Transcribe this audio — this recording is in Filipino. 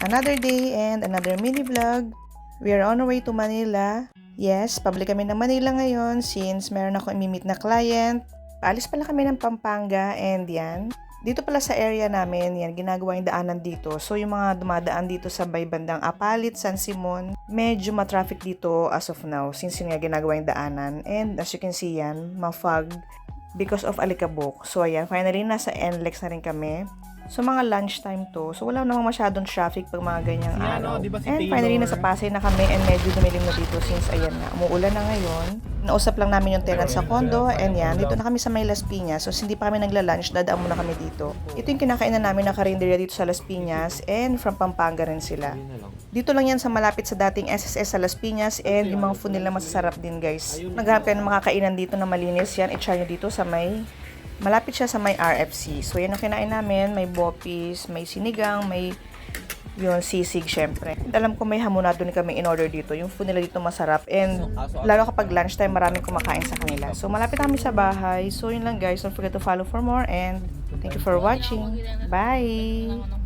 Another day and another mini vlog. We are on our way to Manila. Yes, pabalik kami ng Manila ngayon since meron ako imimit na client. Paalis pala kami ng Pampanga and yan. Dito pala sa area namin, yan, ginagawa yung daanan dito. So, yung mga dumadaan dito sa may bandang Apalit, San Simon, medyo ma-traffic dito as of now since yun nga ginagawa yung daanan. And as you can see yan, ma-fog because of Alikabok. So, ayan, finally, nasa NLEX na rin kami. So, mga lunchtime to. So, wala namang masyadong traffic pag mga ganyang araw. Diba si And Taylor? finally, nasa Pasay na kami and medyo dumilim na dito since, ayan nga, umuulan na ngayon. Nausap lang namin yung tenant sa condo and yan, dito na kami sa may Las Piñas. So, hindi pa kami nagla-lunch, dadaan muna kami dito. Ito yung kinakainan namin na karinderya dito sa Las Piñas and from Pampanga rin sila. Dito lang yan sa malapit sa dating SSS sa Las Piñas and yung mga food nila masasarap din, guys. Naghanap kayo ng makakainan dito na malinis yan, i-try nyo dito sa may malapit siya sa may RFC. So, yan ang kinain namin. May bopis, may sinigang, may yun, sisig, syempre. And alam ko may hamonado din kami in order dito. Yung food nila dito masarap. And lalo kapag lunchtime, maraming kumakain sa kanila. So, malapit kami sa bahay. So, yun lang guys. Don't forget to follow for more. And thank you for watching. Bye!